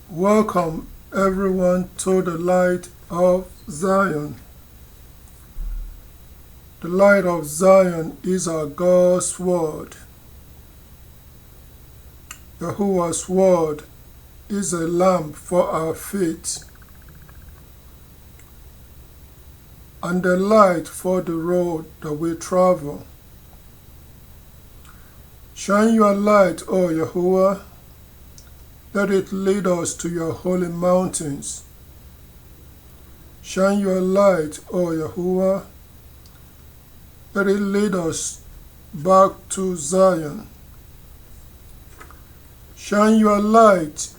Welcome everyone to the light of Zion. The light of Zion is our God's word. Yahuwah's word is a lamp for our feet and a light for the road that we travel. Shine your light, O Yahuwah. Let it lead us to your holy mountains. Shine your light, O Yahuwah. Let it lead us back to Zion. Shine your light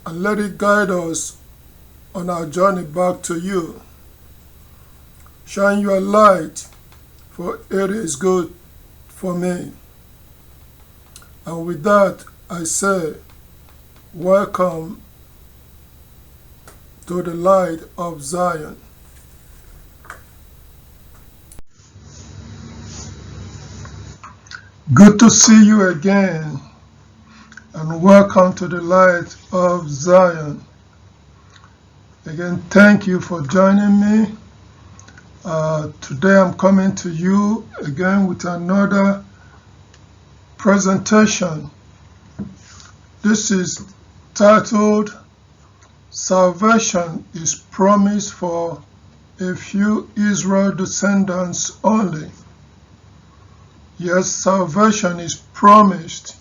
and let it guide us on our journey back to you. Shine your light, for it is good for me. And with that, I say, welcome to the light of Zion. Good to see you again, and welcome to the light of Zion. Again, thank you for joining me. Today I'm coming to you again with another presentation. This is titled, Salvation is Promised for a Few Israel Descendants Only. Yes, salvation is promised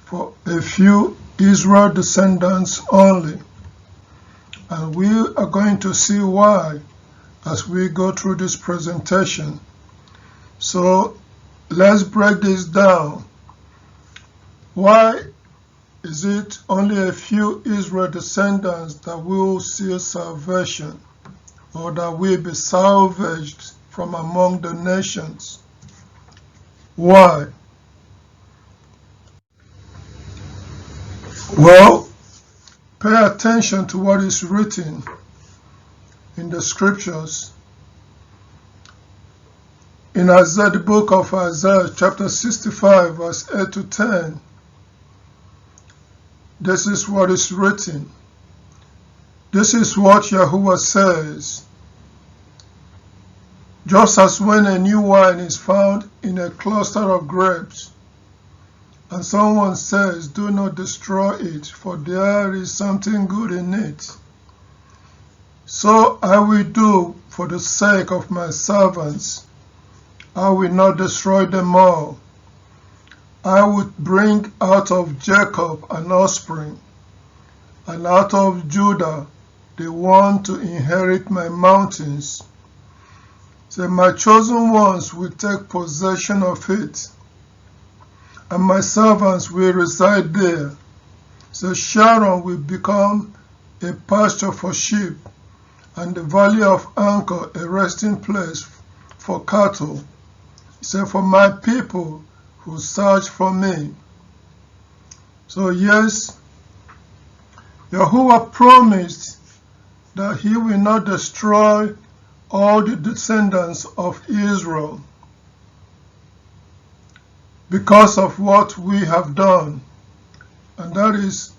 for a few Israel descendants only. And we are going to see why as we go through this presentation. So let's break this down. Why is it only a few Israel descendants that will see salvation, or that will be salvaged from among the nations? Why? Well, pay attention to what is written in the scriptures. In Isaiah, the book of Isaiah, chapter 65, verse 8 to 10, this is what is written. This is what Yahuwah says. Just as when a new wine is found in a cluster of grapes, and someone says, do not destroy it, for there is something good in it. So I will do for the sake of my servants. I will not destroy them all. I will bring out of Jacob an offspring, and out of Judah the one to inherit my mountains. So my chosen ones will take possession of it, and my servants will reside there. So Sharon will become a pasture for sheep, and the valley of Anchor a resting place for cattle. So for my people who search for me. So yes, Yahuwah promised that he will not destroy all the descendants of Israel because of what we have done, and that is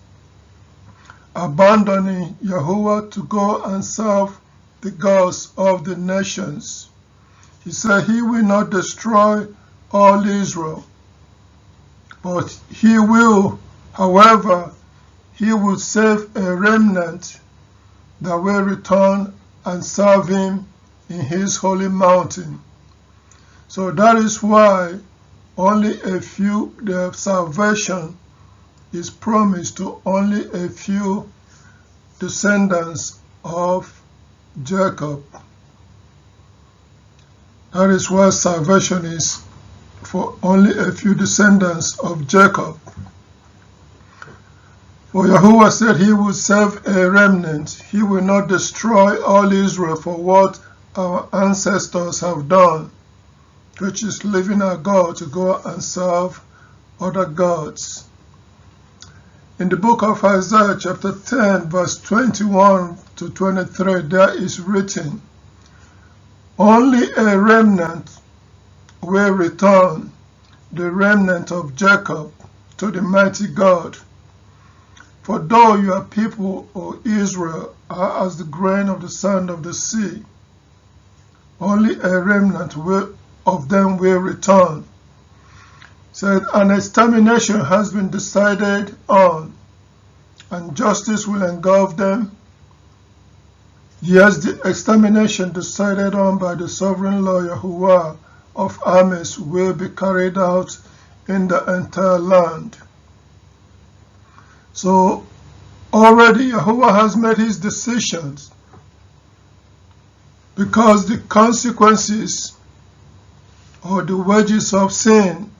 abandoning Yahuwah to go and serve the gods of the nations. He said he will not destroy all Israel, but he will, however, he will save a remnant that will return and serve him in his holy mountain. So that is why only a few, the salvation is promised to only a few descendants of Jacob. That is why salvation is for only a few descendants of Jacob. For Yahuwah said he will save a remnant. He will not destroy all Israel for what our ancestors have done, which is leaving our God to go and serve other gods. In the book of Isaiah, chapter 10, verse 21 to 23, there is written, only a remnant will return, the remnant of Jacob, to the mighty God. For though your people, O Israel, are as the grain of the sand of the sea, only a remnant of them will return. Said, an extermination has been decided on, and justice will engulf them. Yes, the extermination decided on by the sovereign Lord Yahuwah of armies will be carried out in the entire land. So already Yahuwah has made his decisions, because the consequences or the wages of sin,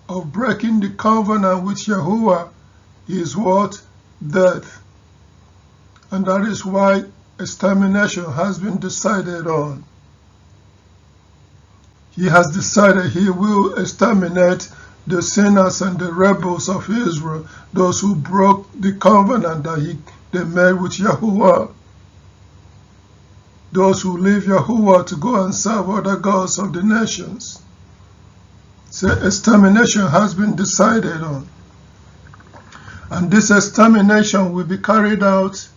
of breaking the covenant with Yahuwah, is what? Death. And that is why extermination has been decided on. He has decided he will exterminate the sinners and the rebels of Israel, those who broke the covenant that they made with Yahuwah, those who leave Yahuwah to go and serve other gods of the nations. So extermination has been decided on. And this extermination will be carried out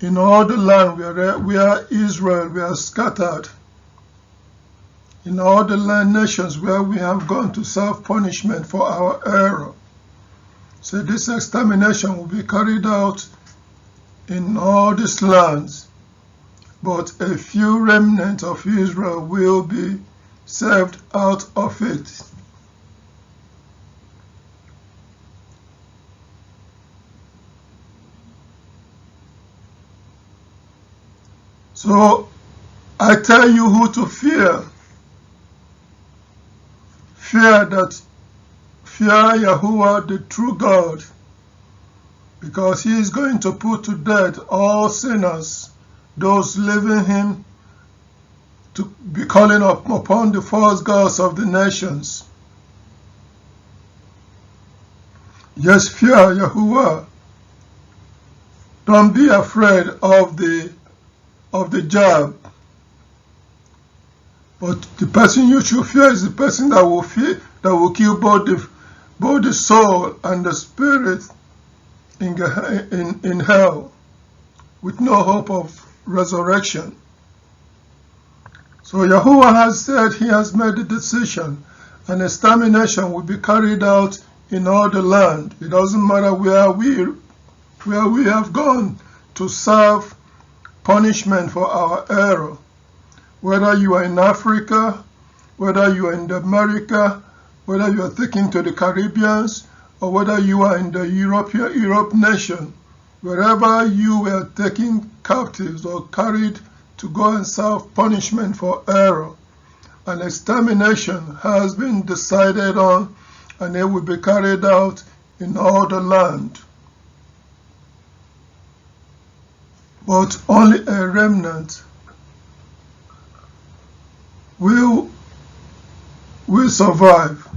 in all the land where Israel were scattered, in all the land nations where we have gone to serve punishment for our error. So this extermination will be carried out in all these lands, but a few remnants of Israel will be saved out of it. So I tell you who to fear. Fear Yahuwah, the true God, because he is going to put to death all sinners, those leaving him to be calling upon the false gods of the nations. Yes, fear Yahuwah. Don't be afraid of the jab. But the person you should fear is the person that will kill both the soul and the spirit in hell, with no hope of resurrection. So Yahuwah has said he has made a decision, and extermination will be carried out in all the land. It doesn't matter where we have gone to serve punishment for our error. Whether you are in Africa, whether you are in America, whether you are taken to the Caribbeans, or whether you are in the Europe nation, wherever you were taken captives or carried to go and serve punishment for error, an extermination has been decided on, and it will be carried out in all the land. But only a remnant will survive.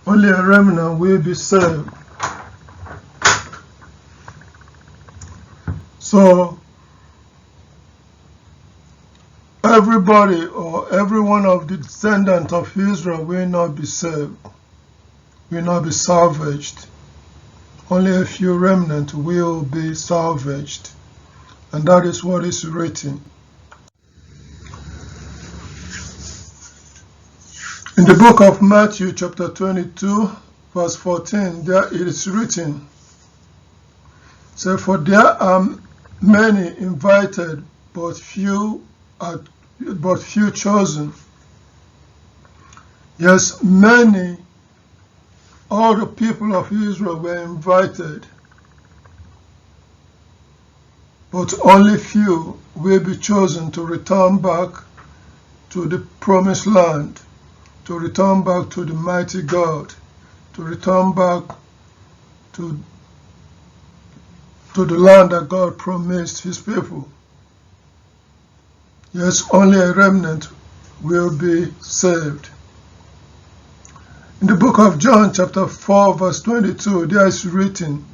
Only a remnant will be saved. So everybody or every one of the descendants of Israel will not be saved, will not be salvaged. Only a few remnants will be salvaged. And that is what is written. In the book of Matthew chapter 22, verse 14, there it is written, so for there are many invited, but few chosen. Yes, many, all the people of Israel were invited, but only few will be chosen to return back to the promised land, to return back to the mighty God, to return back to the land that God promised his people. Yes, only a remnant will be saved. In the book of John chapter 4 verse 22, there is written,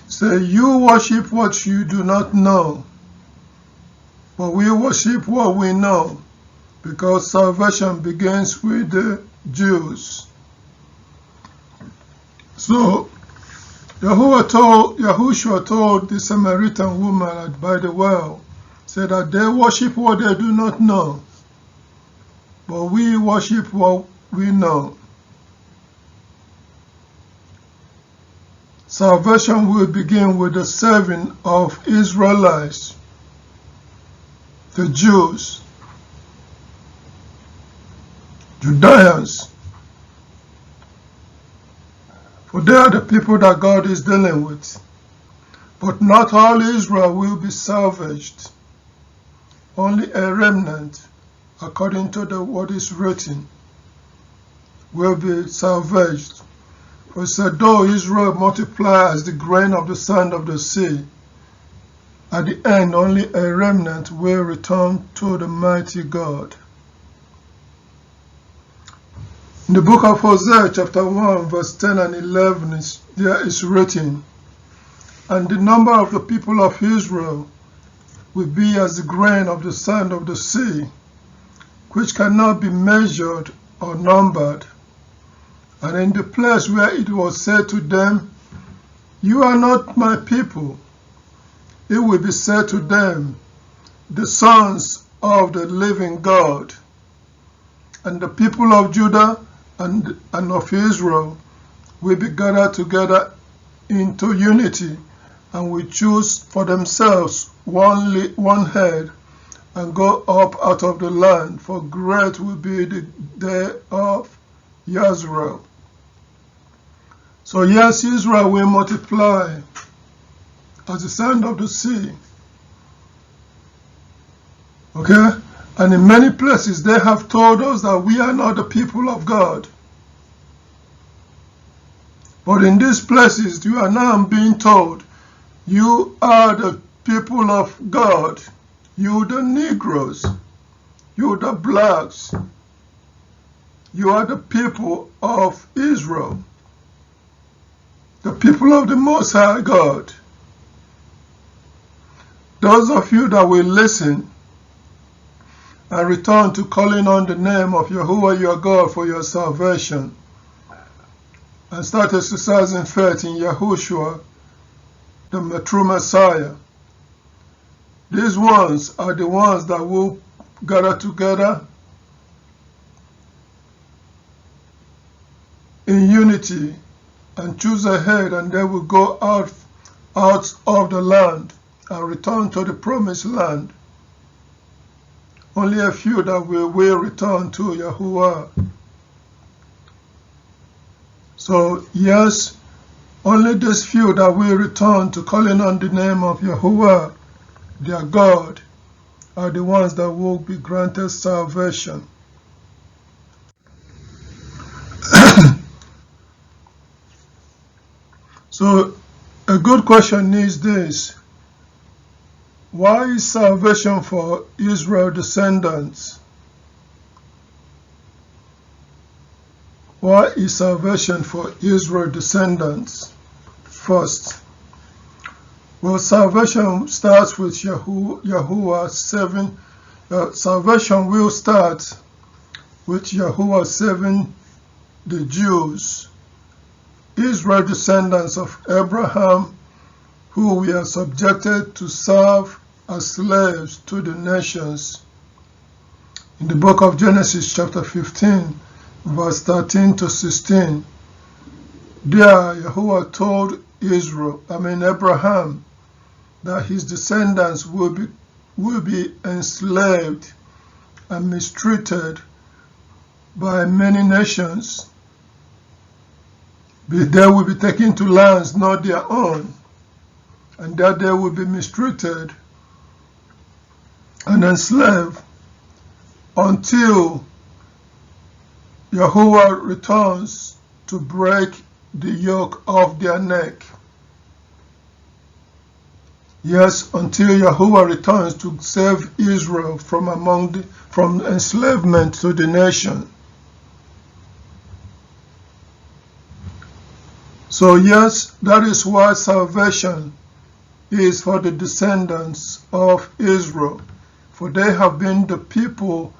say, you worship what you do not know, but we worship what we know, because salvation begins with the Jews. So Yahushua told the Samaritan woman by the well, said that they worship what they do not know, but we worship what we know. Salvation will begin with the saving of Israelites, the Jews, Judeans, for they are the people that God is dealing with. But not all Israel will be salvaged. Only a remnant, according to what is written, will be salvaged. For it said, though Israel multiply as the grain of the sand of the sea, at the end only a remnant will return to the mighty God. In the book of Hosea, chapter 1, verse 10 and 11, there is written, and the number of the people of Israel will be as the grain of the sand of the sea, which cannot be measured or numbered. And in the place where it was said to them, you are not my people, it will be said to them, the sons of the living God. And the people of Judah and of Israel will be gathered together into unity, and will choose for themselves one head, and go up out of the land, for great will be the day of Yahweh. So yes, Israel will multiply as the sand of the sea. Okay? And in many places they have told us that we are not the people of God. But in these places you are now being told, you are the people of God. You the Negroes, you the blacks, you are the people of Israel, the people of the Most High God. Those of you that will listen and return to calling on the name of Yahuwah your God for your salvation, and start exercising faith in Yahushua, the true Messiah, these ones are the ones that will gather together in unity and choose a head, and they will go out of the land and return to the promised land. Only a few that will return to Yahuwah. So yes, only these few that will return to calling on the name of Yahuwah, their God, are the ones that will be granted salvation. So a good question is this: why is salvation for Israel descendants? Why is salvation for Israel descendants? First, well, salvation starts with Yahuwah saving. Salvation will start with Yahuwah saving the Jews, Israel descendants of Abraham, who we are subjected to serve as slaves to the nations. In the book of Genesis chapter 15, verse 13 to 16, there Yahuwah told Abraham, that his descendants will be enslaved and mistreated by many nations. They will be taken to lands not their own, and that they will be mistreated and enslaved until Yahuwah returns to break the yoke off their neck. Yes, until Yahuwah returns to save Israel from enslavement to the nation. So yes, that is why salvation is for the descendants of Israel, for they have been the people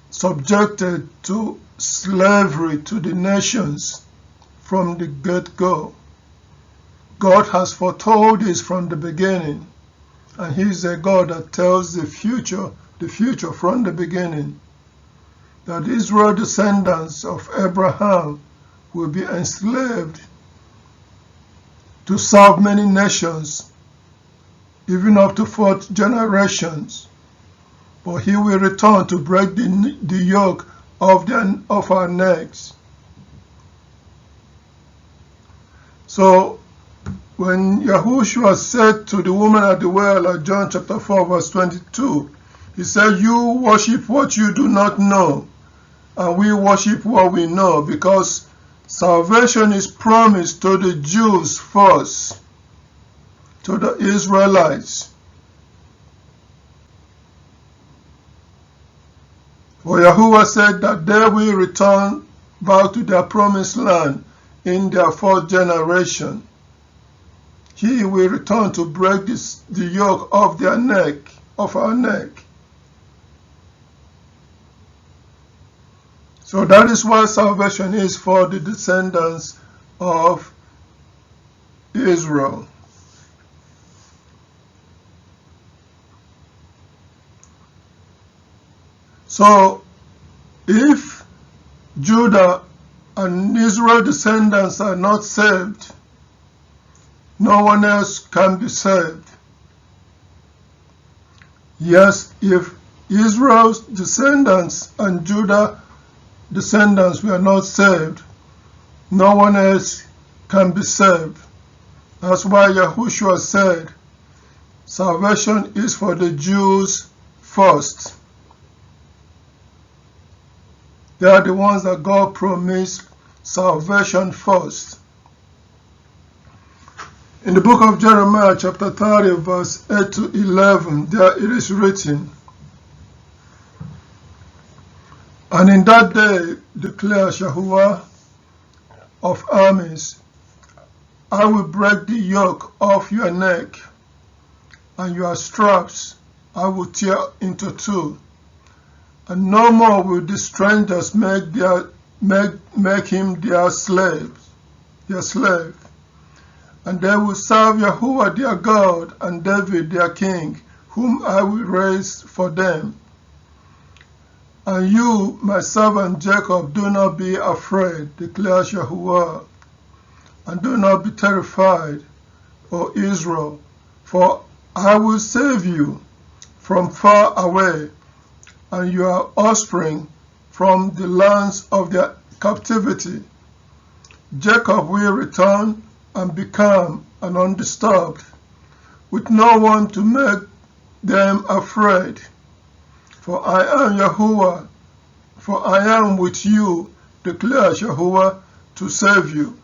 subjected to slavery to the nations from the get-go. God has foretold this from the beginning, and He is a God that tells the future from the beginning, that Israel, descendants of Abraham, will be enslaved to serve many nations, even up to 4th generations. But He will return to break the yoke of our necks. So when Yahushua said to the woman at the well at John chapter 4 verse 22, He said, "You worship what you do not know, and we worship what we know," because salvation is promised to the Jews first, to the Israelites. For Yahuwah said that they will return back to their promised land in their 4th generation. He will return to break the yoke of our neck. So that is why salvation is for the descendants of Israel. So if Judah and Israel descendants are not saved, no one else can be saved. Yes, if Israel's descendants and Judah descendants were not saved, no one else can be saved. That's why Yahushua said, salvation is for the Jews first. They are the ones that God promised salvation first. In the book of Jeremiah chapter 30 verse 8 to 11, there it is written, "And in that day declares Yahuwah of armies, I will break the yoke off your neck, and your straps I will tear into two. And no more will the strangers make him their slave. And they will serve Yahuwah their God and David their king, whom I will raise for them. And you, my servant Jacob, do not be afraid, declares Yahuwah, and do not be terrified, O Israel, for I will save you from far away, and your offspring from the lands of their captivity. Jacob will return and be calm and undisturbed, with no one to make them afraid. For I am Yahuwah, for I am with you, declares Yahuwah, to save you.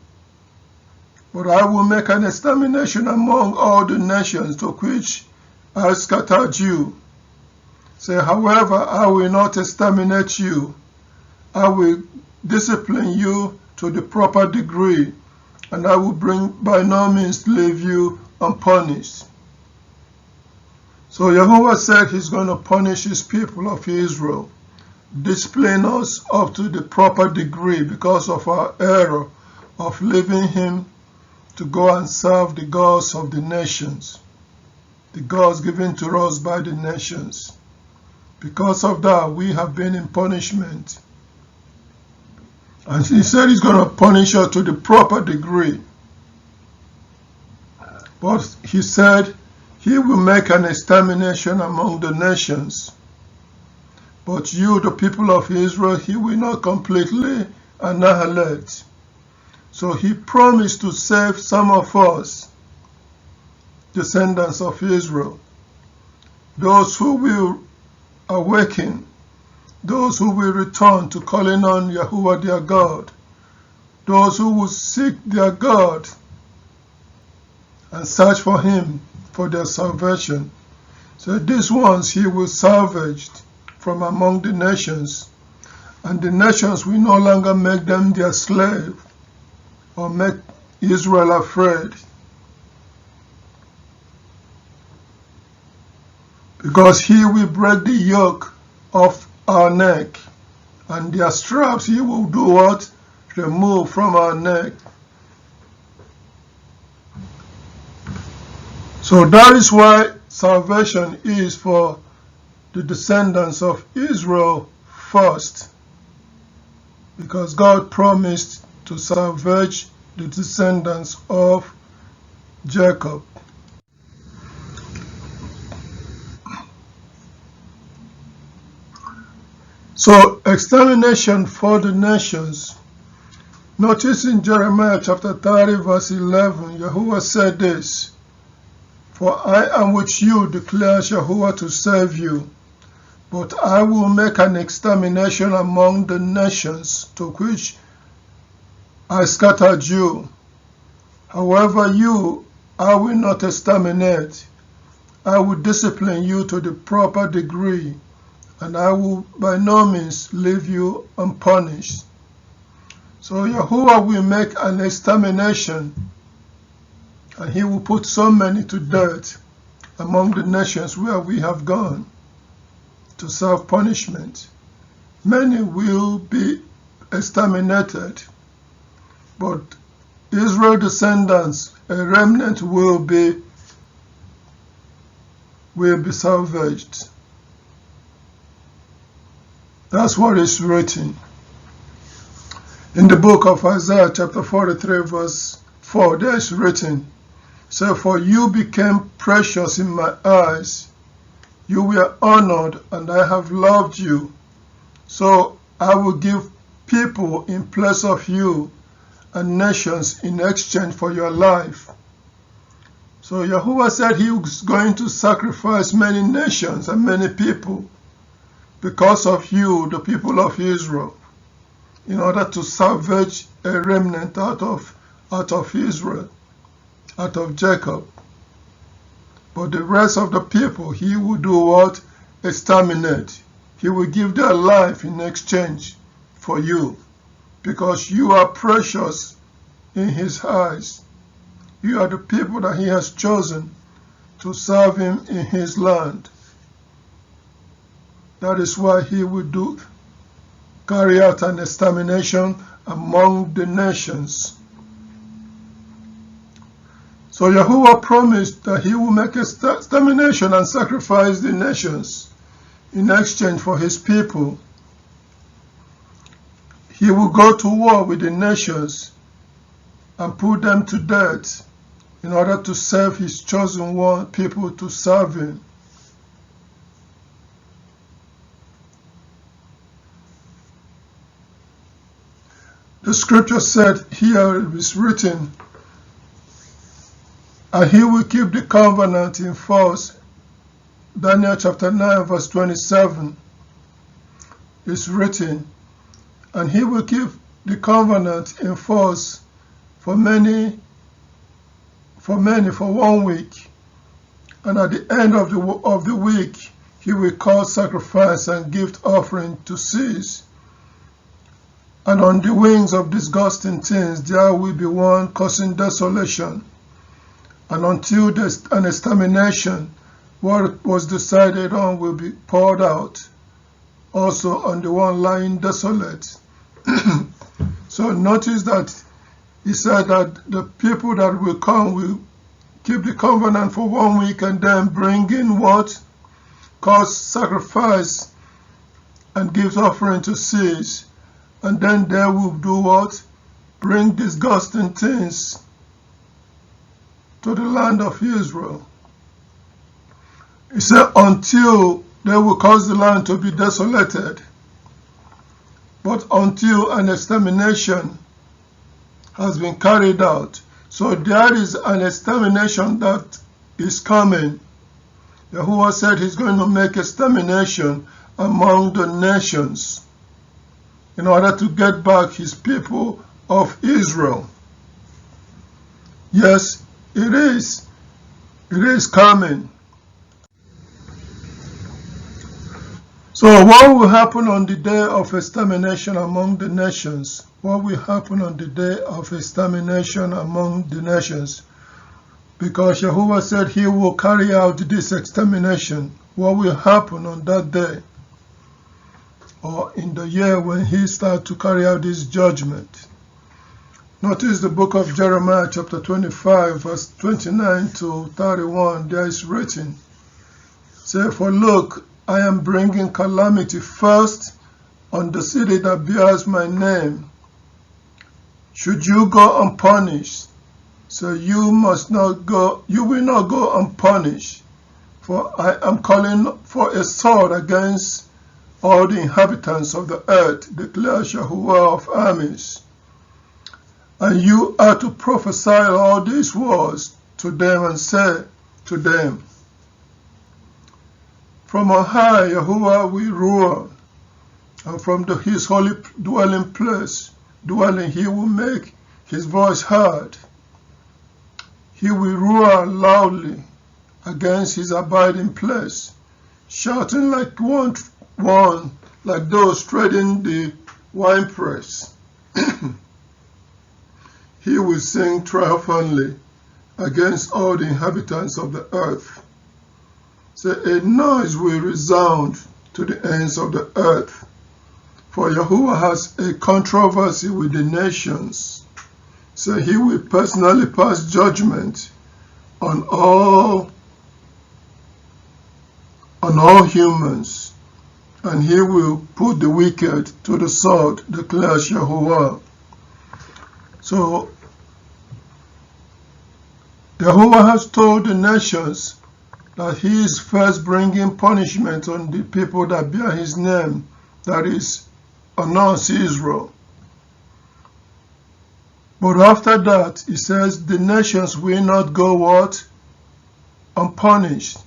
But I will make an extermination among all the nations to which I scattered you. Say, however, I will not exterminate you. I will discipline you to the proper degree, and I will by no means leave you unpunished." So Yahuwah said He's going to punish His people of Israel, discipline us up to the proper degree because of our error of leaving Him to go and serve the gods of the nations, the gods given to us by the nations. Because of that, we have been in punishment. And He said He's going to punish us to the proper degree. But He said He will make an extermination among the nations. But you, the people of Israel, He will not completely annihilate. So He promised to save some of us, descendants of Israel, those who will awaken, those who will return to calling on Yahuwah their God, those who will seek their God and search for Him for their salvation. So these ones He will salvage from among the nations, and the nations will no longer make them their slave or make Israel afraid. Because He will break the yoke of our neck, and their straps He will do what? Remove from our neck. So that is why salvation is for the descendants of Israel first, because God promised to salvage the descendants of Jacob. So extermination for the nations. Notice in Jeremiah chapter 30 verse 11, Yahuwah said this, "For I am with you, declares Yahuwah, to save you. But I will make an extermination among the nations to which I scattered you. However, you I will not exterminate. I will discipline you to the proper degree, and I will by no means leave you unpunished." So Yahuwah will make an extermination, and he will put so many to death among the nations where we have gone to serve punishment. Many will be exterminated, but Israel descendants, a remnant, will be salvaged. That's what is written in the book of Isaiah chapter 43 verse 4. There is written, "So for you became precious in my eyes, you were honored, and I have loved you. So I will give people in place of you, and nations in exchange for your life." So Yahuwah said he was going to sacrifice many nations and many people because of you, the people of Israel, in order to salvage a remnant out of Israel, out of Jacob. But the rest of the people, he will do what? Exterminate. He will give their life in exchange for you, because you are precious in his eyes. You are the people that he has chosen to serve him in his land. That is why he will carry out an extermination among the nations. So Yahuwah promised that he will make extermination and sacrifice the nations in exchange for his people. He will go to war with the nations and put them to death in order to save his chosen one people to serve him. The scripture said here, it is written, "And he will keep the covenant in force." Daniel chapter 9 verse 27 is written, "And he will keep the covenant in force for 1 week. And at the end of the week, he will cause sacrifice and gift offering to cease. And on the wings of disgusting things there will be one causing desolation. And until an extermination, what was decided on will be poured out, also on the one lying desolate." So notice that he said that the people that will come will keep the covenant for 1 week and then bring in what? Cause sacrifice and give offering to cease. And then they will do what? Bring disgusting things to the land of Israel. He said until they will cause the land to be desolated, but until an extermination has been carried out. So there is an extermination that is coming. Yahuwah said he's going to make extermination among the nations in order to get back his people of Israel. Yes, it is. It is coming. So what will happen on the day of extermination among the nations? What will happen on the day of extermination among the nations? Because Yahuwah said he will carry out this extermination. What will happen on that day? Or in the year when he starts to carry out this judgment? Notice the book of Jeremiah chapter 25 verse 29 to 31. There is written, say, for look, I am bringing calamity first on the city that bears my name. Should you go unpunished? So you must not go, you will not go unpunished. For I am calling for a sword against all the inhabitants of the earth, declares Yahuwah of armies. And you are to prophesy all these words to them and say to them, from on high Yahuwah will rule, and from his holy dwelling place, he will make his voice heard. He will roar loudly against his abiding place, shouting like one like those treading the winepress. He will sing triumphantly against all the inhabitants of the earth. So a noise will resound to the ends of the earth, for Yahuwah has a controversy with the nations. So he will personally pass judgment on all humans, and he will put the wicked to the sword, declares Yahuwah. So Yahuwah has told the nations that he is first bringing punishment on the people that bear his name, that is, announced Israel. But after that, he says the nations will not go what? Unpunished.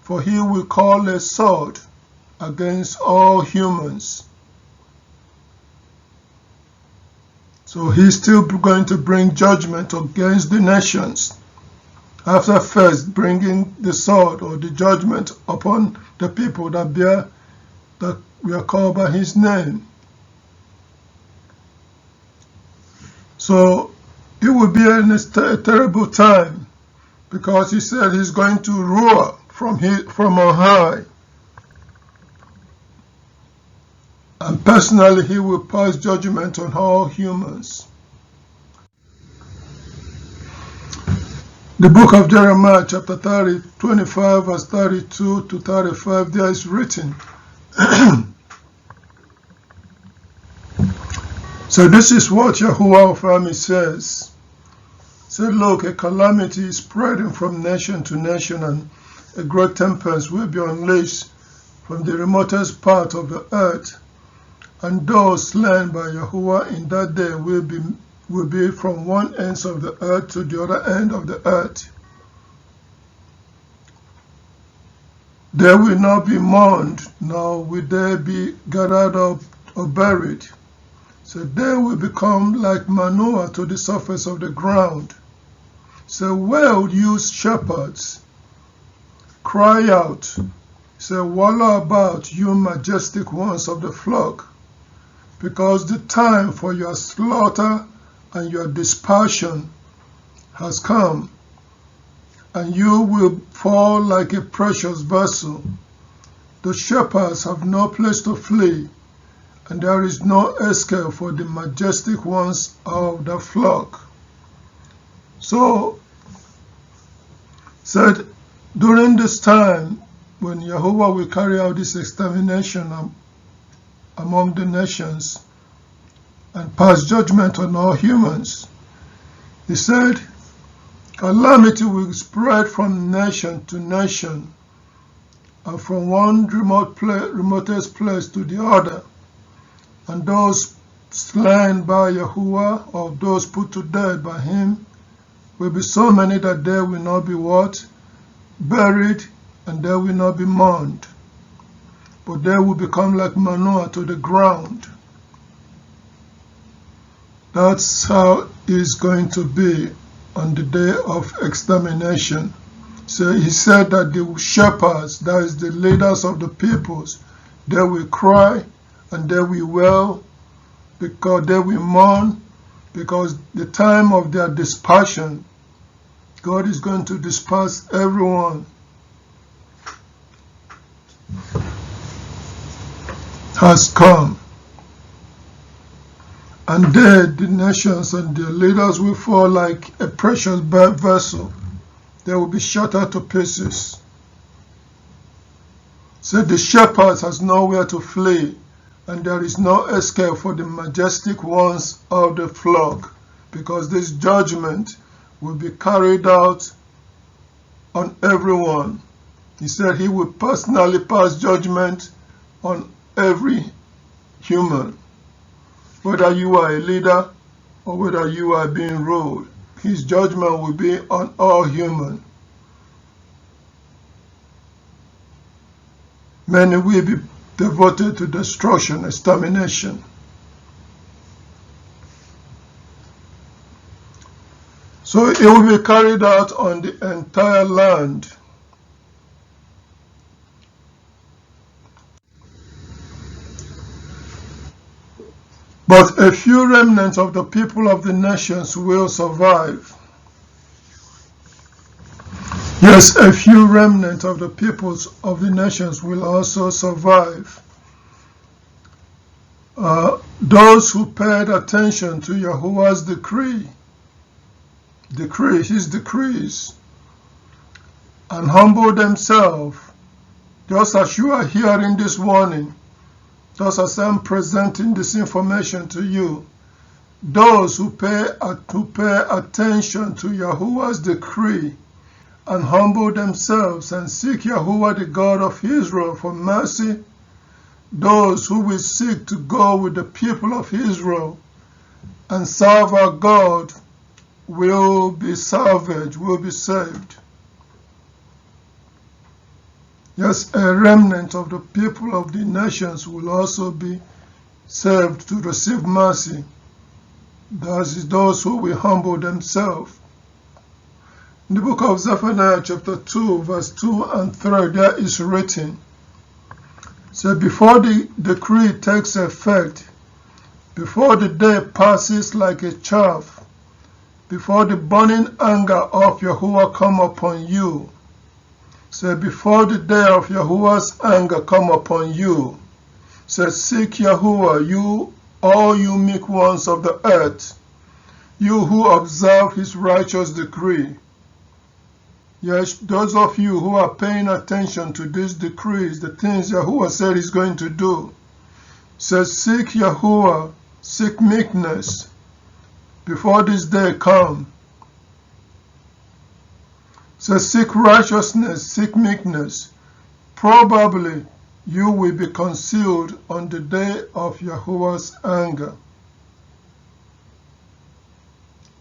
For he will call a sword against all humans. So he's still going to bring judgment against the nations, after first bringing the sword or the judgment upon the people that we are called by his name. So it will be a terrible time, because he said he's going to roar from on high. And personally, he will pass judgment on all humans. The book of Jeremiah, chapter 25, verse 32 to 35, there is written, so this is what Yahuwah of armies says. Say, look, a calamity is spreading from nation to nation, and a great tempest will be unleashed from the remotest part of the earth. And those slain by Yahuwah in that day will be from one end of the earth to the other end of the earth. They will not be mourned, nor will they be gathered up or buried. So they will become like manure to the surface of the ground. So well, you shepherds, cry out. So wallow about, you majestic ones of the flock, because the time for your slaughter and your dispersion has come, and you will fall like a precious vessel. The shepherds have no place to flee, and there is no escape for the majestic ones of the flock. So, said, during this time, when Yahuwah will carry out this extermination among the nations and pass judgment on all humans, he said, calamity will spread from nation to nation, and from one remotest place to the other, and those slain by Yahuwah, or those put to death by him, will be so many that they will not be what? Buried, and they will not be mourned, but they will become like manure to the ground. That's how it's going to be on the day of extermination. So he said that the shepherds, that is the leaders of the peoples, they will cry and they will wail, because they will mourn, because the time of their dispersion, God is going to disperse everyone. Has come. And they, the nations and their leaders, will fall like a precious vessel. They will be shattered to pieces. So the shepherd has nowhere to flee, and there is no escape for the majestic ones of the flock, because this judgment will be carried out on everyone. He said he will personally pass judgment on every human, whether you are a leader or whether you are being ruled. His judgment will be on all human. Many will be devoted to destruction, extermination. So it will be carried out on the entire land. But a few remnants of the people of the nations will survive. Yes, a few remnants of the peoples of the nations will also survive. Those who paid attention to Yahuwah's his decrees, and humble themselves, just as you are hearing this warning, just as I'm presenting this information to you. Those who pay attention to Yahuwah's decree and humble themselves and seek Yahuwah, the God of Israel, for mercy, those who will seek to go with the people of Israel and serve our God will be salvaged, will be saved. Yes, a remnant of the people of the nations will also be saved to receive mercy. That is those who will humble themselves. In the book of Zephaniah chapter 2, verse 2 and 3, there is written, so before the decree takes effect, before the day passes like a chaff, before the burning anger of Yahuwah come upon you, so before the day of Yahuwah's anger come upon you, so seek Yahuwah, you, all you meek ones of the earth, you who observe his righteous decree. Yes, those of you who are paying attention to these decrees, the things Yahuwah said he's going to do. So seek Yahuwah, seek meekness before this day come. So seek righteousness, seek meekness. Probably you will be concealed on the day of Yahuwah's anger.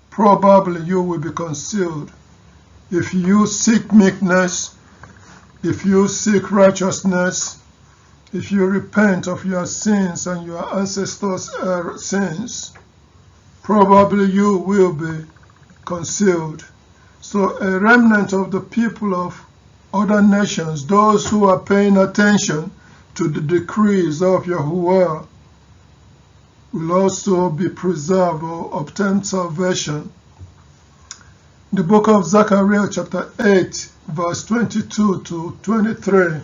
Probably you will be concealed. If you seek meekness, if you seek righteousness, if you repent of your sins and your ancestors' sins, probably you will be concealed. So a remnant of the people of other nations, those who are paying attention to the decrees of Yahuwah, will also be preserved or obtain salvation. The book of Zechariah chapter 8, verse 22 to 23,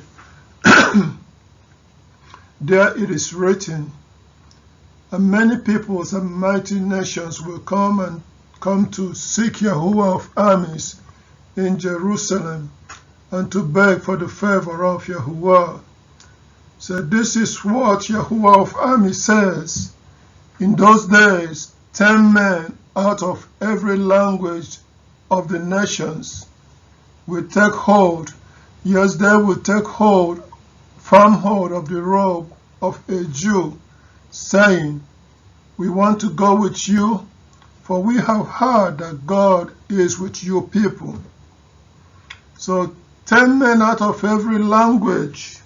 there it is written, and many peoples and mighty nations will come to seek Yahuwah of armies in Jerusalem and to beg for the favor of Yahuwah. So this is what Yahuwah of armies says. In those days, 10 men out of every language of the nations will take hold. Yes, they will take hold, firm hold of the robe of a Jew, saying, we want to go with you, for we have heard that God is with you people. So 10 men out of every language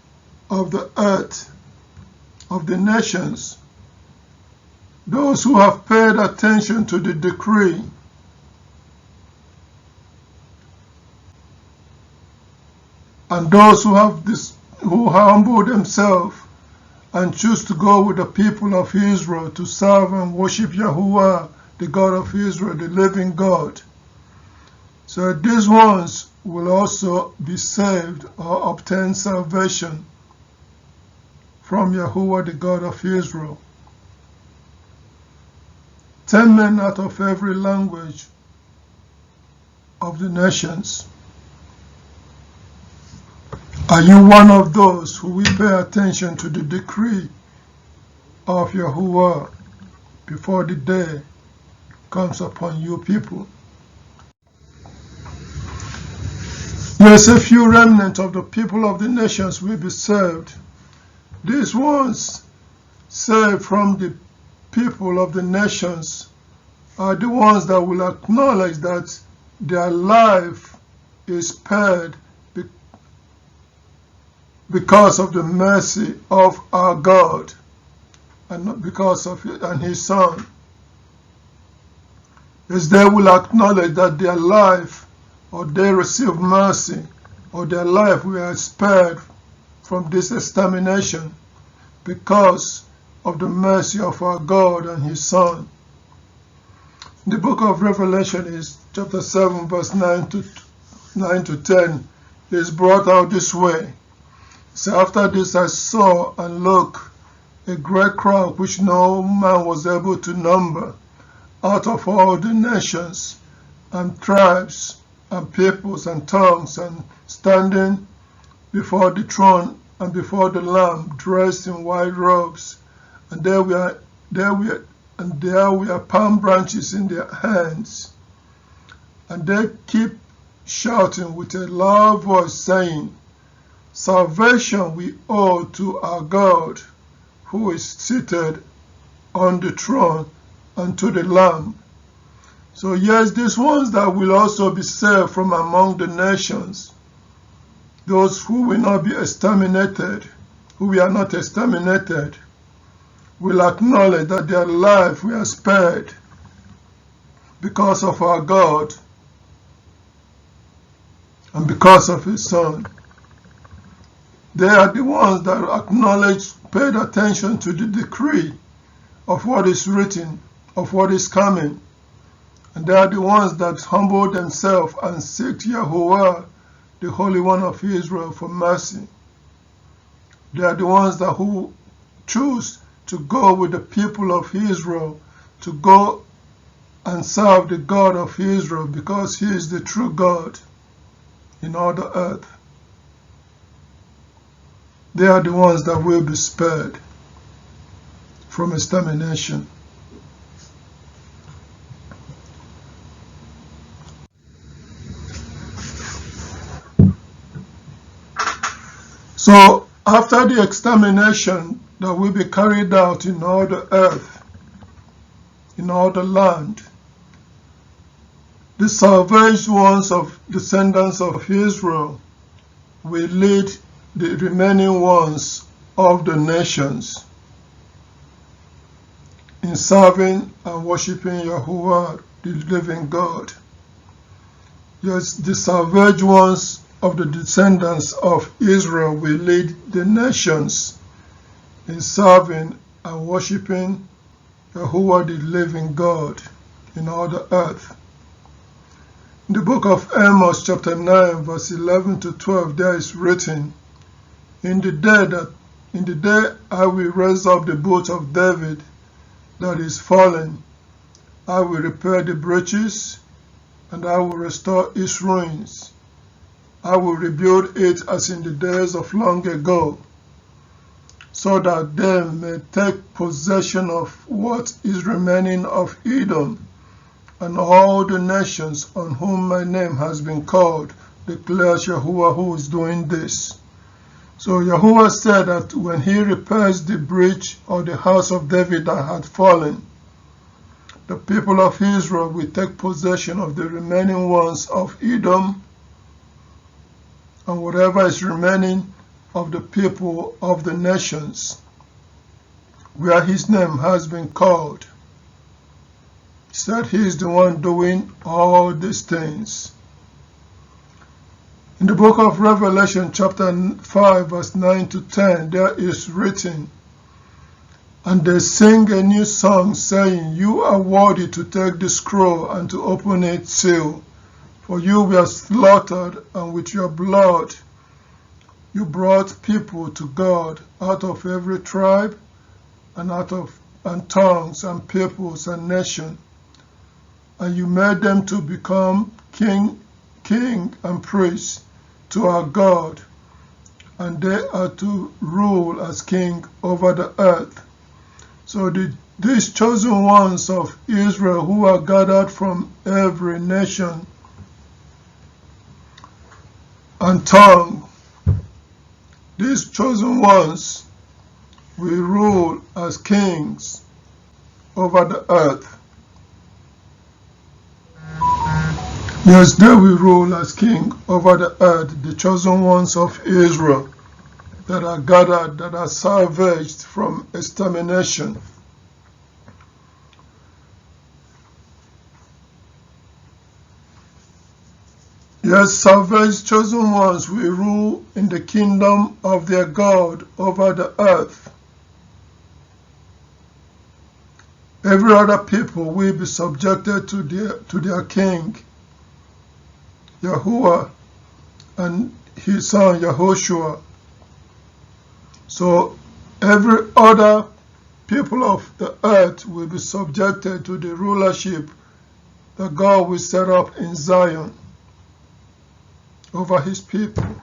of the earth, of the nations, those who have paid attention to the decree, and those who humble themselves and choose to go with the people of Israel to serve and worship Yahuwah, the God of Israel, the living God. So these ones will also be saved or obtain salvation from Yahuwah, the God of Israel. 10 men out of every language of the nations. Are you one of those who will pay attention to the decree of Yahuwah before the day comes upon you people? Yes, a few remnant of the people of the nations will be saved. These ones saved from the people of the nations are the ones that will acknowledge that their life is spared because of the mercy of our God and not because of His Son. As they will acknowledge that their life, or they receive mercy, or their life will be spared from this extermination because of the mercy of our God and His Son. The book of Revelation is chapter 7 verse 9 to 10 is brought out this way. So after this I saw and looked a great crowd which no man was able to number, out of all the nations and tribes and peoples and tongues, and standing before the throne and before the Lamb, dressed in white robes, and there were palm branches in their hands, and they keep shouting with a loud voice, saying, "Salvation we owe to our God, who is seated on the throne, and to the Lamb." So yes, these ones that will also be saved from among the nations, those who will not be exterminated, who we are not exterminated, will acknowledge that their life will be spared because of our God and because of His Son. They are the ones that acknowledge, paid attention to the decree of what is written, of what is coming. And they are the ones that humble themselves and seek Yahuwah, the Holy One of Israel, for mercy. They are the ones that who choose to go with the people of Israel, to go and serve the God of Israel, because He is the true God in all the earth. They are the ones that will be spared from extermination. So after the extermination that will be carried out in all the earth, in all the land, the salvaged ones of descendants of Israel will lead the remaining ones of the nations in serving and worshiping Yahuwah, the living God. Yes, the salvaged ones of the descendants of Israel will lead the nations in serving and worshiping Yahuwah, the living God, in all the earth. In the book of Amos, chapter 9, verse 11 to 12, there is written, In the day I will raise up the boat of David that is fallen. I will repair the breaches, and I will restore its ruins. I will rebuild it as in the days of long ago, so that they may take possession of what is remaining of Edom, and all the nations on whom my name has been called, declares Yahuwah, who is doing this. So Yahuwah said that when He repairs the breach or the house of David that had fallen, the people of Israel will take possession of the remaining ones of Edom, and whatever is remaining of the people of the nations where His name has been called. He said He is the one doing all these things. In the book of Revelation, chapter 5, verse 9 to 10, there is written, And they sing a new song, saying, You are worthy to take the scroll and to open its seal. For you were slaughtered, and with your blood you brought people to God out of every tribe and out of and tongues and peoples and nations, and you made them to become king and priest to our God, and they are to rule as king over the earth. So these chosen ones of Israel who are gathered from every nation and tongue, these chosen ones will rule as kings over the earth. Yes, they will rule as king over the earth, the chosen ones of Israel that are gathered, that are salvaged from extermination. Yes, salvaged chosen ones will rule in the kingdom of their God over the earth. Every other people will be subjected to their king, Yahuwah, and his son Yahushua. So every other people of the earth will be subjected to the rulership that God will set up in Zion over his people.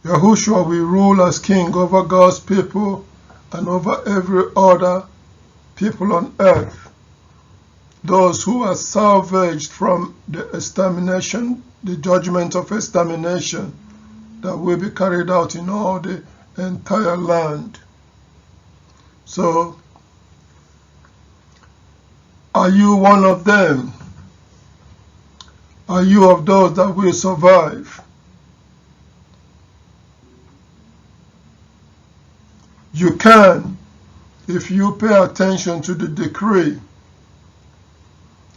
Yahushua will rule as king over God's people and over every other people on earth. Those who are salvaged from the extermination, the judgment of extermination that will be carried out in all the entire land. So, are you one of them? Are you of those that will survive? You can, if you pay attention to the decree,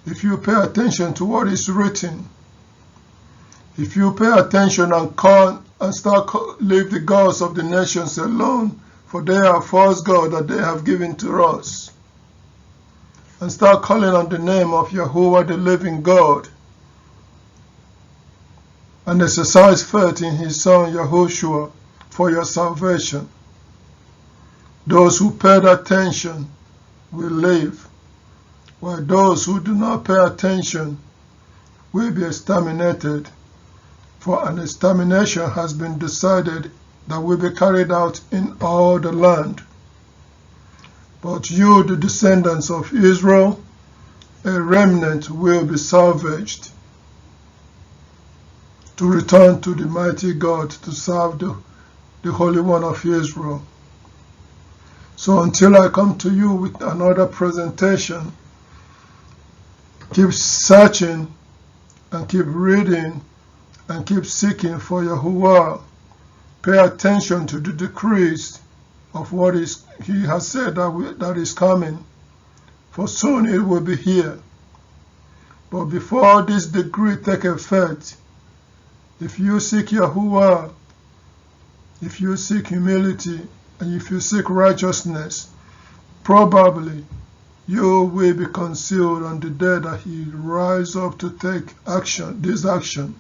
if you pay attention to what is written, if you pay attention and start leave the gods of the nations alone, for they are false gods that they have given to us, and start calling on the name of Yahuwah, the living God, and exercise faith in his son Yahushua for your salvation. Those who paid attention will live, while those who do not pay attention will be exterminated. For an extermination has been decided that will be carried out in all the land. But you, the descendants of Israel, a remnant, will be salvaged to return to the mighty God, to serve the Holy One of Israel. So until I come to you with another presentation, keep searching and keep reading and keep seeking for Yahuwah. Pay attention to the decrees of what he has said that is coming, for soon it will be here. But before this decree take effect, if you seek Yahuwah, if you seek humility, and if you seek righteousness, probably you will be concealed on the day that he rise up to take this action.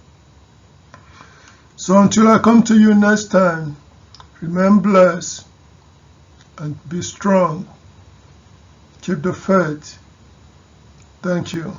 So until I come to you next time, remain blessed and be strong. Keep the faith. Thank you.